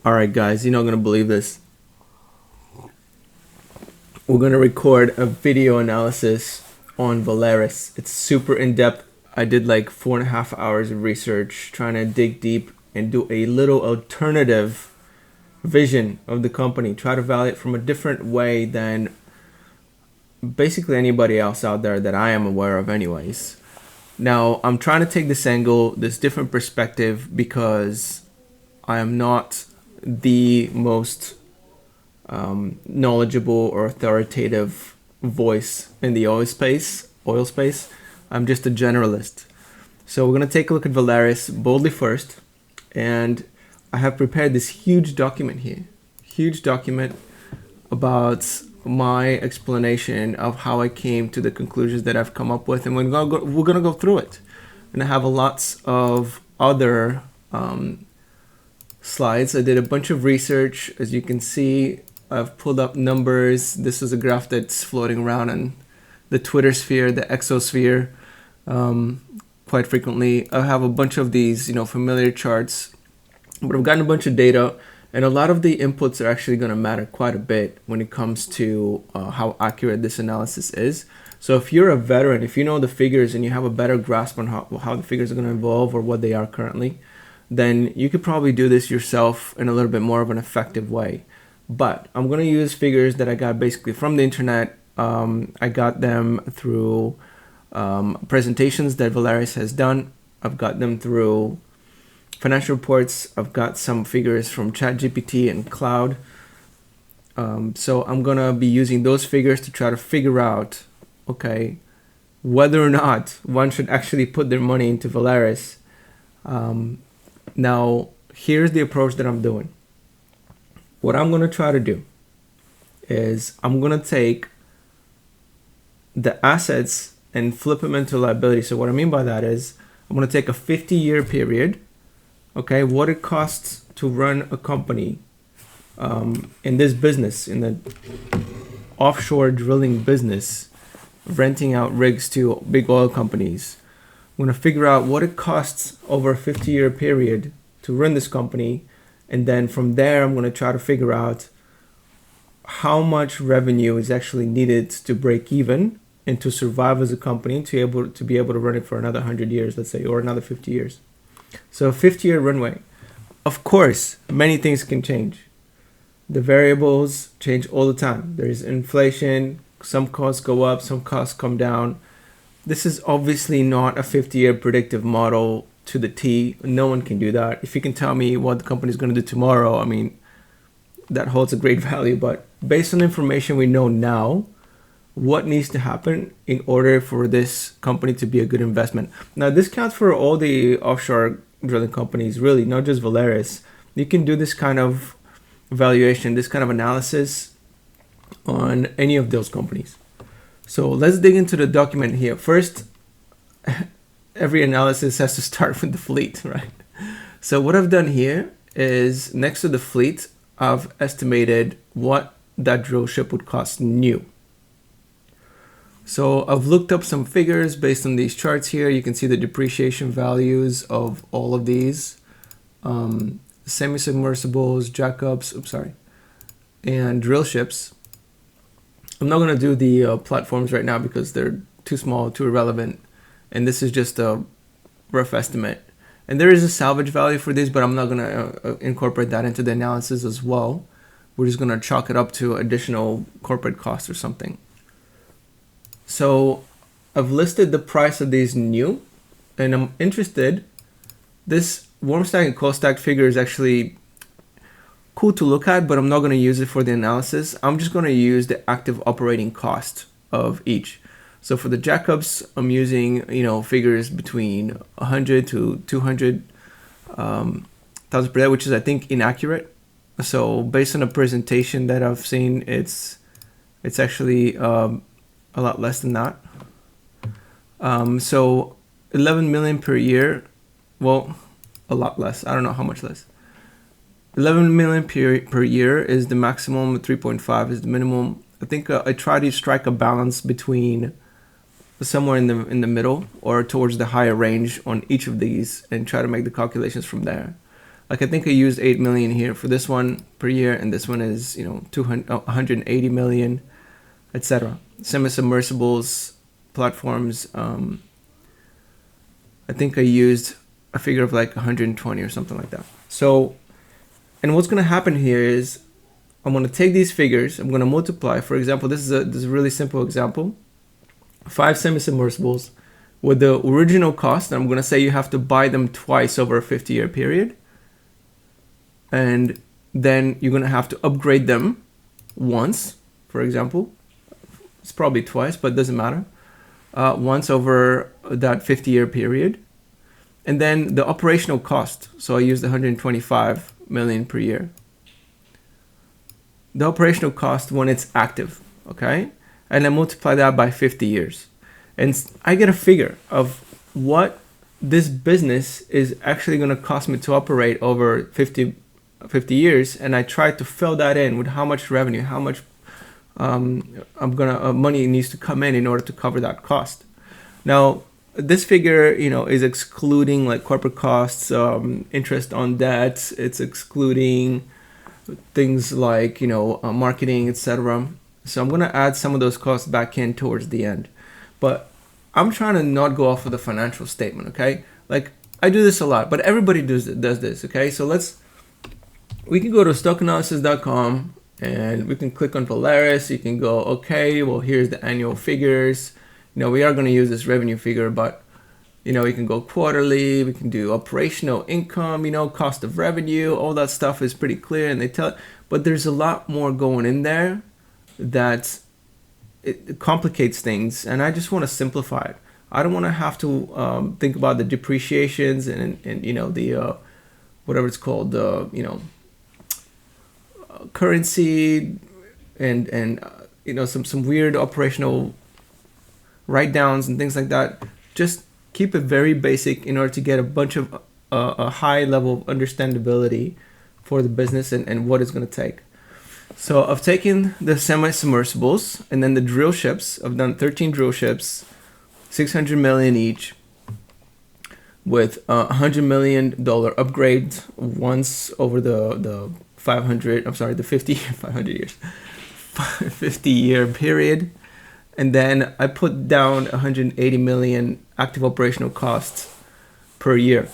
Alright guys, you're not going to believe this. We're going to record a video analysis on Valaris. It's super in-depth. I did like 4.5 hours of research trying to dig deep and do a little alternative vision of the company. Try to value it from a different way than basically anybody else out there that I am aware of anyways. Now, I'm trying to take this angle, this different perspective, because I am not the most knowledgeable or authoritative voice in the oil space. I'm just a generalist. So we're going to take a look at Valaris boldly first, and I have prepared this huge document here. Huge document about my explanation of how I came to the conclusions that I've come up with, and we're going to go through it. And I have lots of other slides. I did a bunch of research. As you can see, I've pulled up numbers. This is a graph that's floating around in the Twitter sphere, the exosphere, quite frequently. I have a bunch of these, familiar charts, but I've gotten a bunch of data, and a lot of the inputs are actually going to matter quite a bit when it comes to how accurate this analysis is. So if you're a veteran, if you know the figures and you have a better grasp on how the figures are going to evolve or what they are currently, then you could probably do this yourself in a little bit more of an effective way. But I'm going to use figures that I got basically from the internet. I got them through presentations that Valaris has done. I've got them through financial reports. I've got some figures from ChatGPT and Cloud. So I'm going to be using those figures to try to figure out, okay, whether or not one should actually put their money into Valaris. Now, here's the approach that I'm doing. What I'm going to try to do is I'm going to take the assets and flip them into liability. So what I mean by that is I'm going to take a 50-year period, okay, what it costs to run a company in this business, in the offshore drilling business, renting out rigs to big oil companies. I'm going to figure out what it costs over a 50-year period to run this company. And then from there, I'm going to try to figure out how much revenue is actually needed to break even and to survive as a company to be able to run it for another 100 years, let's say, or another 50 years. So a 50-year runway. Of course, many things can change. The variables change all the time. There's inflation. Some costs go up, some costs come down. This is obviously not a 50-year predictive model to the T. No one can do that. If you can tell me what the company is going to do tomorrow, I mean, that holds a great value. But based on the information we know now, what needs to happen in order for this company to be a good investment? Now, this counts for all the offshore drilling companies, really, not just Valaris. You can do this kind of valuation, this kind of analysis on any of those companies. So let's dig into the document here. First, every analysis has to start with the fleet, right? So what I've done here is next to the fleet, I've estimated what that drill ship would cost new. So I've looked up some figures based on these charts here. You can see the depreciation values of all of these. Semi-submersibles, jackups, and drill ships. I'm not going to do the platforms right now because they're too small, too irrelevant. And this is just a rough estimate. And there is a salvage value for these, but I'm not going to incorporate that into the analysis as well. We're just going to chalk it up to additional corporate costs or something. So I've listed the price of these new, and I'm interested. This warm stack and cold stack figure is actually cool to look at, but I'm not going to use it for the analysis. I'm just going to use the active operating cost of each. So for the jackups, I'm using figures between 100 to 200 thousand per day, which is I think inaccurate. So based on a presentation that I've seen, it's actually a lot less than that. So 11 million per year. Well, a lot less. I don't know how much less. 11 million per year is the maximum. 3.5 is the minimum. I think I try to strike a balance between somewhere in the middle or towards the higher range on each of these and try to make the calculations from there. Like I think I used 8 million here for this one per year, and this one is 180 million, etc. Semi-submersibles platforms. I think I used a figure of like 120 or something like that. So, and what's going to happen here is I'm going to take these figures, I'm going to multiply. For example, this is a really simple example. 5 semi-submersibles with the original cost. I'm going to say you have to buy them twice over a 50-year period. And then you're going to have to upgrade them once, for example. It's probably twice, but it doesn't matter. Once over that 50-year period. And then the operational cost. So I used 125 million per year. The operational cost when it's active, okay? And I multiply that by 50 years. And I get a figure of what this business is actually going to cost me to operate over 50 years. And I try to fill that in with how much revenue, how much money needs to come in order to cover that cost. Now, this figure, is excluding like corporate costs, interest on debt. It's excluding things like, marketing, etc. So I'm going to add some of those costs back in towards the end. But I'm trying to not go off of the financial statement, okay? Like, I do this a lot, but everybody does this, okay? So we can go to stockanalysis.com and we can click on Valaris. You can go, okay, well, here's the annual figures. We are going to use this revenue figure, but, we can go quarterly. We can do operational income, cost of revenue. All that stuff is pretty clear. And but there's a lot more going in there that it complicates things. And I just want to simplify it. I don't want to have to think about the depreciations and the, whatever it's called, currency and some weird operational write-downs and things like that. Just keep it very basic in order to get a bunch of a high level of understandability for the business and what it's going to take. So I've taken the semi-submersibles and then the drill ships. I've done 13 drill ships, 600 million each, with $100 million upgrade once over the 50-year period. And then I put down 180 million active operational costs per year.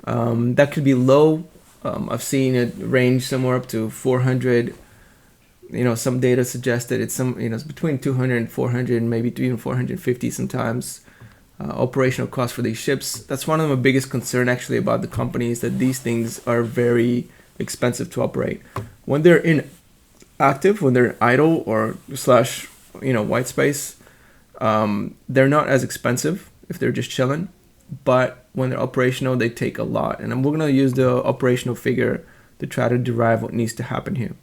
That could be low. I've seen it range somewhere up to 400. Some data suggests that it's it's between 200 and 400, maybe even 450 sometimes. Operational costs for these ships. That's one of my biggest concern actually about the company, is that these things are very expensive to operate. When they're inactive, when they're idle or slash white space, they're not as expensive if they're just chilling, but when they're operational, they take a lot. And we're going to use the operational figure to try to derive what needs to happen here.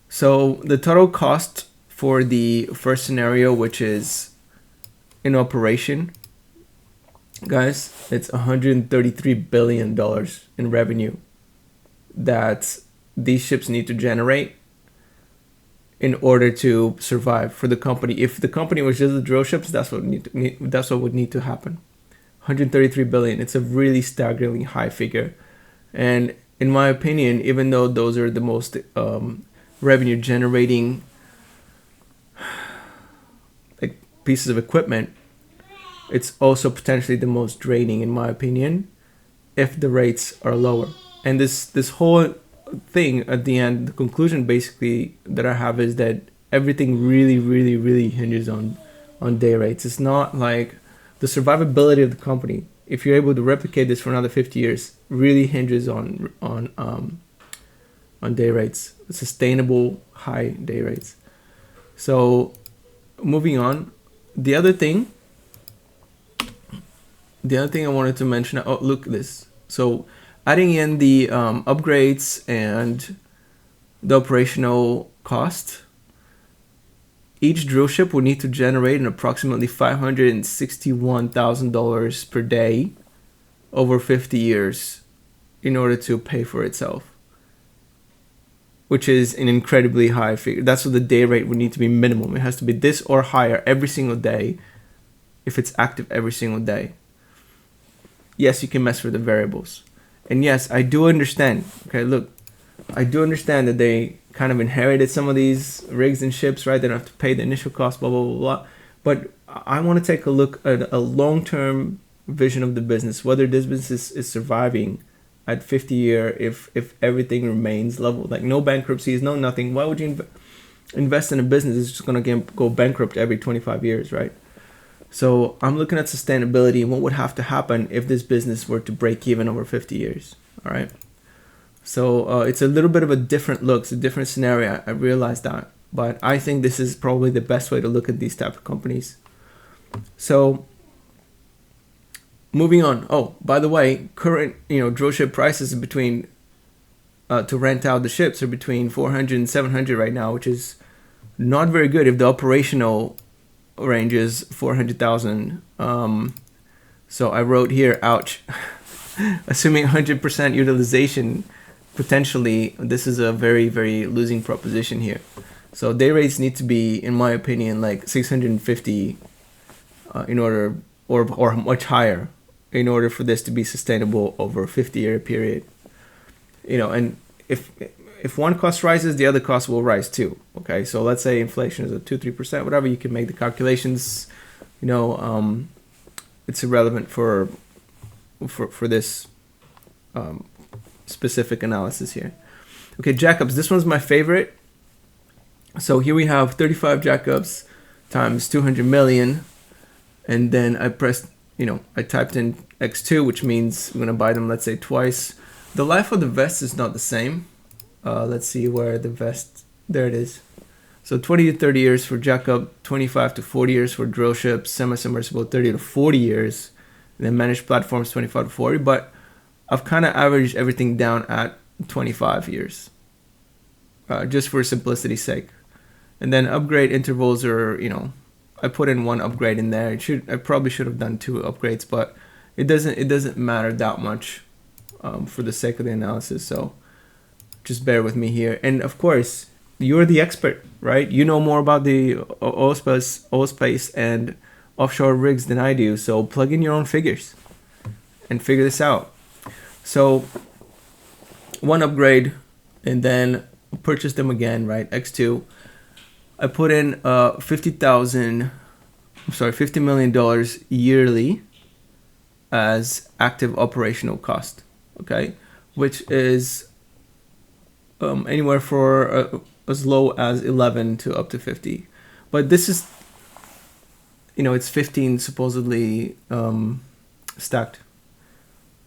So the total cost for the first scenario, which is in operation, guys, it's $133 billion in revenue that these ships need to generate in order to survive for the company. If the company was just the drill ships, that's what would need to happen. 133 billion. It's a really staggeringly high figure, and in my opinion, even though those are the most revenue generating like pieces of equipment, it's also potentially the most draining, in my opinion, if the rates are lower. And this whole thing at the end, the conclusion basically that I have is that everything really, really, really hinges on day rates. It's not like the survivability of the company, if you're able to replicate this for another 50 years, really hinges on day rates, sustainable high day rates. So moving on, the other thing I wanted to mention, oh, look at this. So adding in the upgrades and the operational cost, each drill ship would need to generate an approximately $561,000 per day over 50 years in order to pay for itself, which is an incredibly high figure. That's what the day rate would need to be minimum. It has to be this or higher every single day if it's active every single day. Yes, you can mess with the variables. And yes, I do understand. Okay, look, I do understand that they kind of inherited some of these rigs and ships, right? They don't have to pay the initial cost, blah, blah, blah, blah. But I want to take a look at a long-term vision of the business, whether this business is surviving at 50 year if everything remains level, like no bankruptcies, no nothing. Why would you invest in a business that's just going to go bankrupt every 25 years, right? So I'm looking at sustainability and what would have to happen if this business were to break even over 50 years, all right? So it's a little bit of a different look. It's a different scenario. I realize that. But I think this is probably the best way to look at these type of companies. So moving on. Oh, by the way, current drill ship prices between to rent out the ships are between 400 and 700 right now, which is not very good if the operational range is 400,000. So I wrote here, ouch. Assuming 100% utilization, potentially this is a very, very losing proposition here. So day rates need to be, in my opinion, like 650 in order, or much higher, in order for this to be sustainable over a 50-year period. And if one cost rises, the other cost will rise too. Okay, so let's say inflation is at 2-3%, whatever. You can make the calculations. It's irrelevant for this specific analysis here. Okay, jackups. This one's my favorite. So here we have 35 jackups times 200 million, and then I pressed, I typed in X2, which means I'm gonna buy them, let's say twice. The life of the vest is not the same. Let's see where the vest, there it is. So 20 to 30 years for jackup, 25 to 40 years for drill ships, semi-submersible 30 to 40 years, and then managed platforms 25 to 40. But I've kind of averaged everything down at 25 years, just for simplicity's sake. And then upgrade intervals are, I put in one upgrade in there. I probably should have done 2 upgrades, but it doesn't matter that much for the sake of the analysis. So just bear with me here. And of course, you're the expert, right? You know more about the oil space and offshore rigs than I do. So plug in your own figures and figure this out. So one upgrade and then purchase them again, right? X2. I put in $50 million yearly as active operational cost, okay? Which is anywhere for as low as 11 to up to 50. But this is, it's 15 supposedly stacked.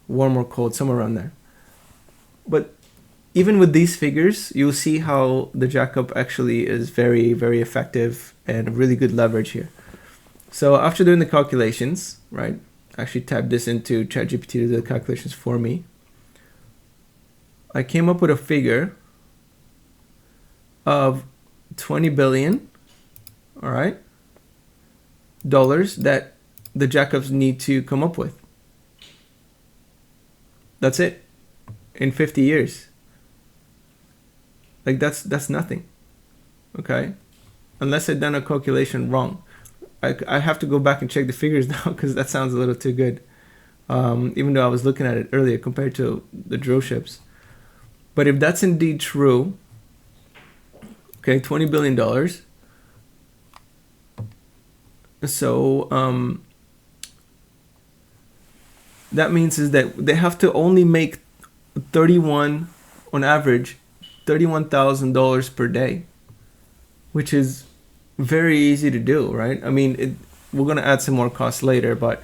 Warm or cold, somewhere around there. But even with these figures, you'll see how the jackup actually is very, very effective and really good leverage here. So after doing the calculations, right, I actually typed this into ChatGPT to do the calculations for me. I came up with a figure of 20 billion, all right, dollars that the jackups need to come up with. That's it, in 50 years. Like that's nothing, okay? Unless I've done a calculation wrong. I have to go back and check the figures now because that sounds a little too good. Even though I was looking at it earlier compared to the drill ships. But if that's indeed true, okay, $20 billion. So that means is that they have to only make on average, $31,000 per day, which is very easy to do, right? I mean, we're going to add some more costs later, but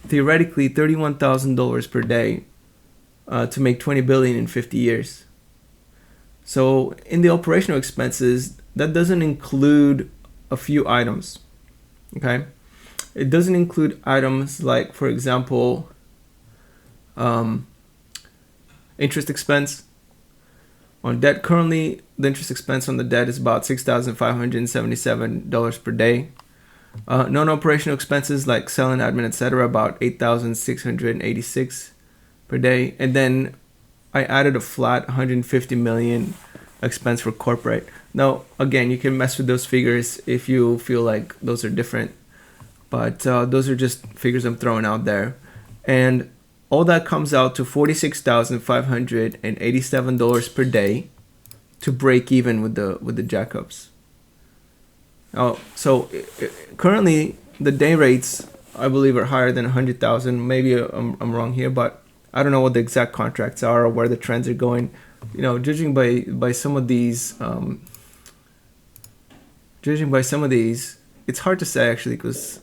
theoretically, $31,000 per day to make 20 billion in 50 years. So in the operational expenses, that doesn't include a few items, okay? It doesn't include items like, for example, interest expense on debt. Currently, the interest expense on the debt is about $6,577 per day. Non-operational expenses like selling, admin, etc., about $8,686 per day. And then I added a flat 150 million expense for corporate. Now, again, you can mess with those figures if you feel like those are different, but those are just figures I'm throwing out there. And all that comes out to $46,587 per day to break even with the jackups. So currently the day rates, I believe, are higher than 100,000. Maybe I'm wrong here, but I don't know what the exact contracts are or where the trends are going. Judging by some of these, it's hard to say actually, because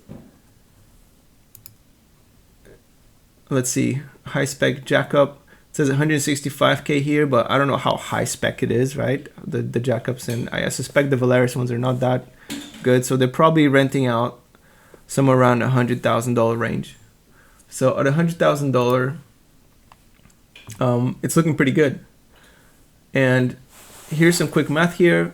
let's see, high spec jackup, it says 165K here, but I don't know how high spec it is, right? The jackups, and I suspect the Valaris ones are not that good, so they're probably renting out somewhere around $100,000 range. So at $100,000, it's looking pretty good. And here's some quick math here.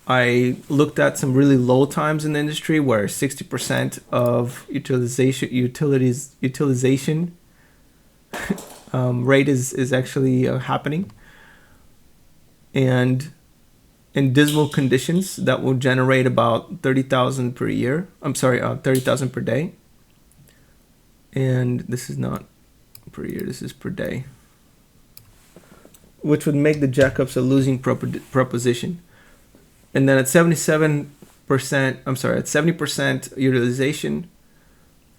I looked at some really low times in the industry where 60% of utilization rate is actually happening, and in dismal conditions that will generate about 30,000 per year. 30,000 per day. And this is not per year, this is per day, which would make the jackups a losing proposition. And then at 70% utilization,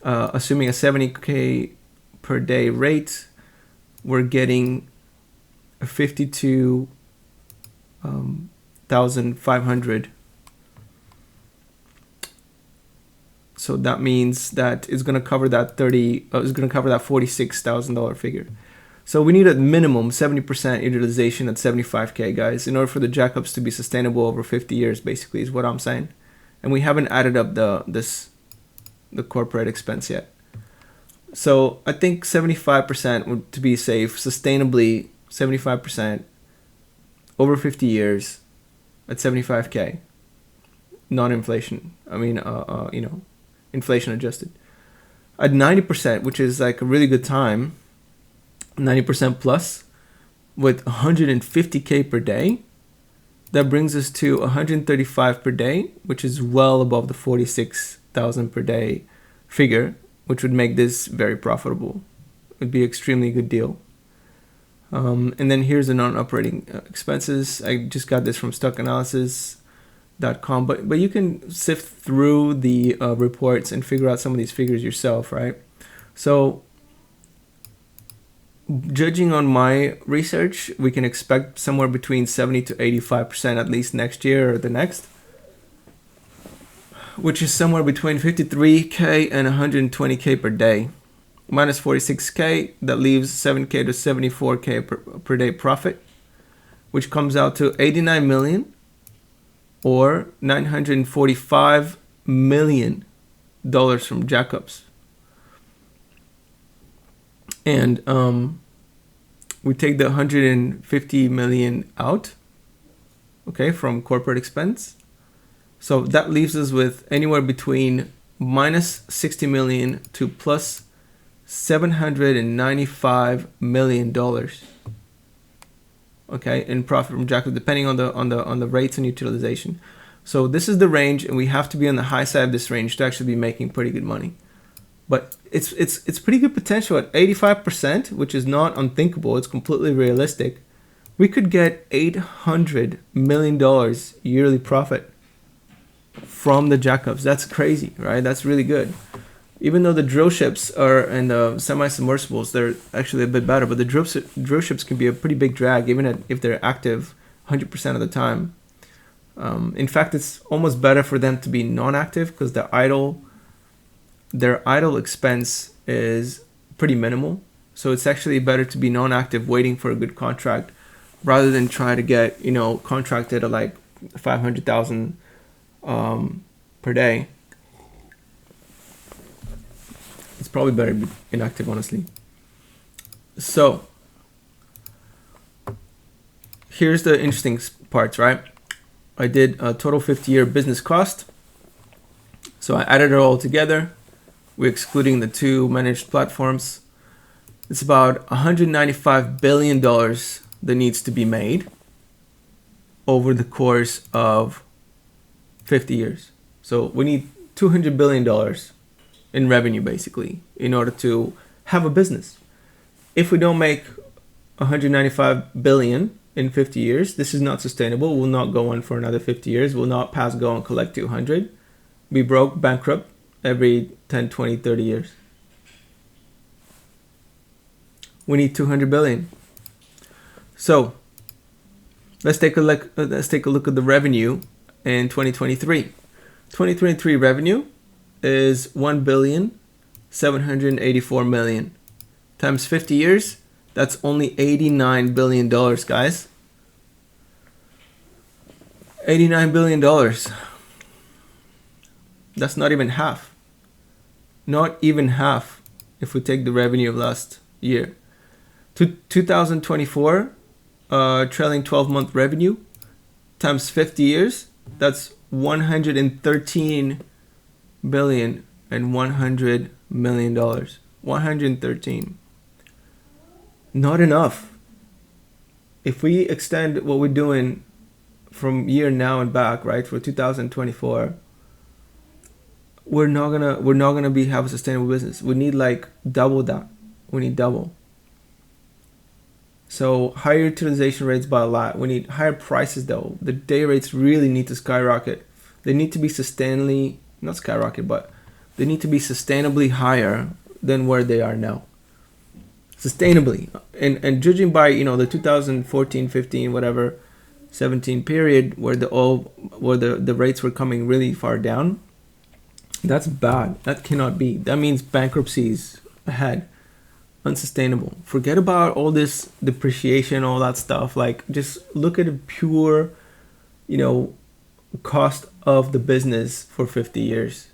assuming a 70K per day rate, we're getting a 52,500. So that means that it's going to cover that $46,000 figure. So we need a minimum 70% utilization at 75K, guys, in order for the jackups to be sustainable over 50 years, basically, is what I'm saying. And we haven't added up the corporate expense yet. So I think 75% would, to be safe, sustainably 75% over 50 years at 75K, non-inflation. Inflation adjusted. At 90%, which is like a really good time, 90% plus, with 150K per day, that brings us to 135 per day, which is well above the 46,000 per day figure, which would make this very profitable. It would be an extremely good deal. And then here's the non-operating expenses. I just got this from stockanalysis.com, but you can sift through the reports and figure out some of these figures yourself, right? So judging on my research, we can expect somewhere between 70 to 85% at least next year or the next, which is somewhere between 53K and 120K per day. Minus 46K, that leaves 7K to 74K per day profit, which comes out to 89 million or $945 million from jackups. And we take the 150 million out, okay, from corporate expense. So that leaves us with anywhere between minus 60 million to plus $795 million, okay, in profit from jackup, depending on the rates and utilization. So this is the range, and we have to be on the high side of this range to actually be making pretty good money. But it's pretty good potential at 85%, which is not unthinkable. It's completely realistic. We could get $800 million yearly profit from the jackups. That's crazy, right? That's really good. Even though the drill ships are and the semi-submersibles, they're actually a bit better, but the drill ships can be a pretty big drag, even if they're active 100% of the time. In fact, it's almost better for them to be non-active because their idle expense is pretty minimal. So it's actually better to be non-active, waiting for a good contract, rather than try to get contracted at like 500,000 per day. It's probably better to be inactive, honestly. So here's the interesting parts, right? I did a total 50-year business cost. So I added it all together. We're excluding the two managed platforms. It's about $195 billion that needs to be made over the course of 50 years. So we need $200 billion in revenue, basically, in order to have a business. If we don't make 195 billion in 50 years, this is not sustainable. We'll not go on for another 50 years. We'll not pass go and collect 200. Be broke, bankrupt every 10, 20, 30 years. We need 200 billion. So let's take a look at the revenue in 2023. 2023 revenue is 1,784,000,000 times 50 years. That's only $89 billion, guys. $89 billion. That's not even half. Not even half if we take the revenue of last year. 2024 trailing 12-month revenue times 50 years, that's 113 billion and $100 million. 113. Not enough. If we extend what we're doing from year now and back, right, for 2024, we're not gonna have a sustainable business. We need like double that. We need double. So higher utilization rates by a lot. We need higher prices though. The day rates really need to skyrocket. They need to be not skyrocket, but they need to be sustainably higher than where they are now. Sustainably. And judging by, the 2014, 15, whatever, 17 period where the rates were coming really far down, that's bad. That cannot be. That means bankruptcies ahead. Unsustainable. Forget about all this depreciation, all that stuff. Like, just look at a pure, cost of the business for 50 years.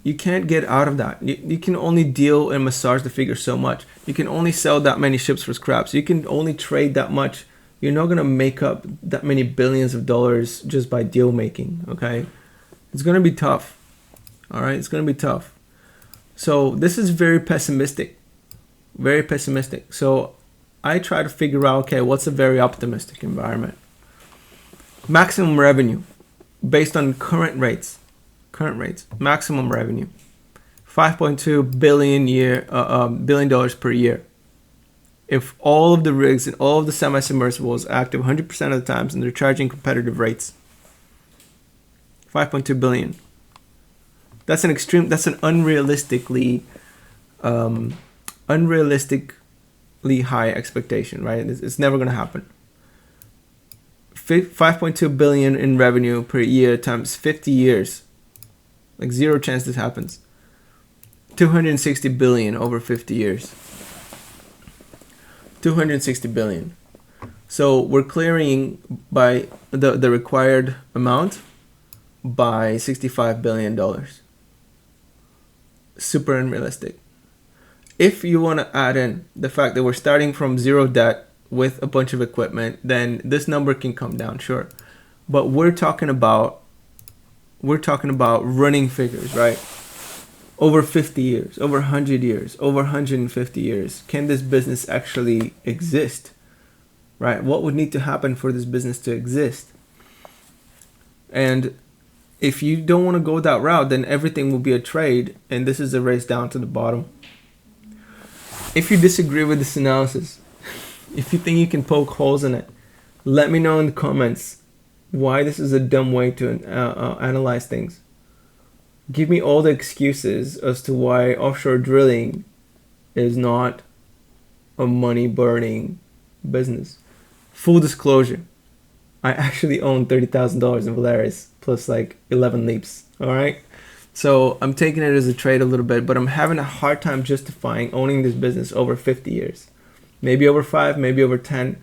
You can't get out of that. You can only deal and massage the figure so much. You can only sell that many ships for scraps. You can only trade that much. You're not going to make up that many billions of dollars just by deal making, okay? It's going to be tough. All right? It's going to be tough. So this is very pessimistic. Very pessimistic. So I try to figure out, okay, what's a very optimistic environment? Maximum revenue based on current rates, maximum revenue, $5.2 billion dollars per year. If all of the rigs and all of the semi-submersibles active 100% of the times and they're charging competitive rates, 5.2 billion. That's an unrealistically high expectation, right? It's never going to happen. 5.2 billion in revenue per year times 50 years. Like zero chance this happens. 260 billion over 50 years. 260 billion. So we're clearing by the required amount by $65 billion. Super unrealistic. If you want to add in the fact that we're starting from zero debt with a bunch of equipment, then this number can come down, sure. But we're talking about running figures, right? Over 50 years, over 100 years, over 150 years. Can this business actually exist? Right? What would need to happen for this business to exist? And if you don't want to go that route, then everything will be a trade, and this is a race down to the bottom. If you disagree with this analysis, if you think you can poke holes in it, let me know in the comments why this is a dumb way to analyze things. Give me all the excuses as to why offshore drilling is not a money-burning business. Full disclosure, I actually own $30,000 in Valaris plus like 11 leaps, all right? So I'm taking it as a trade a little bit, but I'm having a hard time justifying owning this business over 50 years. Maybe over 5, maybe over 10,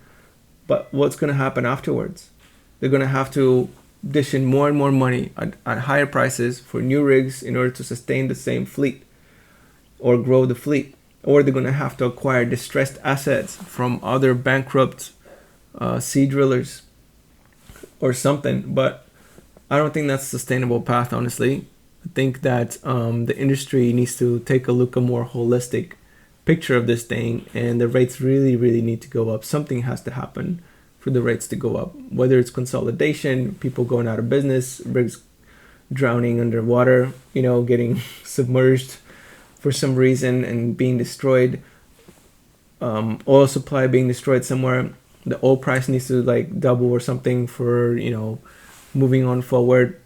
but what's going to happen afterwards? They're going to have to dish in more and more money at higher prices for new rigs in order to sustain the same fleet or grow the fleet. Or they're going to have to acquire distressed assets from other bankrupt sea drillers or something. But I don't think that's a sustainable path, honestly. I think that the industry needs to take a look at a more holistic picture of this thing, and the rates really, really need to go up. Something has to happen for the rates to go up, whether it's consolidation, people going out of business, rigs drowning underwater, getting submerged, for some reason and being destroyed, oil supply being destroyed somewhere, the oil price needs to like double or something for, you know, moving on forward.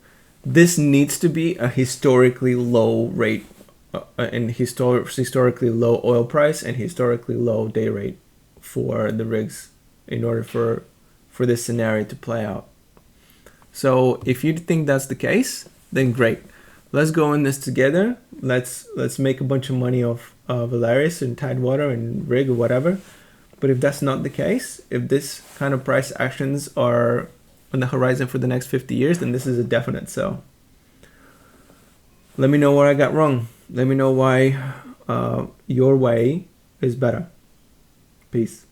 This needs to be a historically low rate and historically low oil price and historically low day rate for the rigs in order for this scenario to play out. So if you think that's the case, then great. Let's go in this together. Let's make a bunch of money off Valaris and Tidewater and rig or whatever. But if that's not the case, if this kind of price actions are on the horizon for the next 50 years, then this is a definite sell. Let me know where I got wrong. Let me know why your way is better. Peace.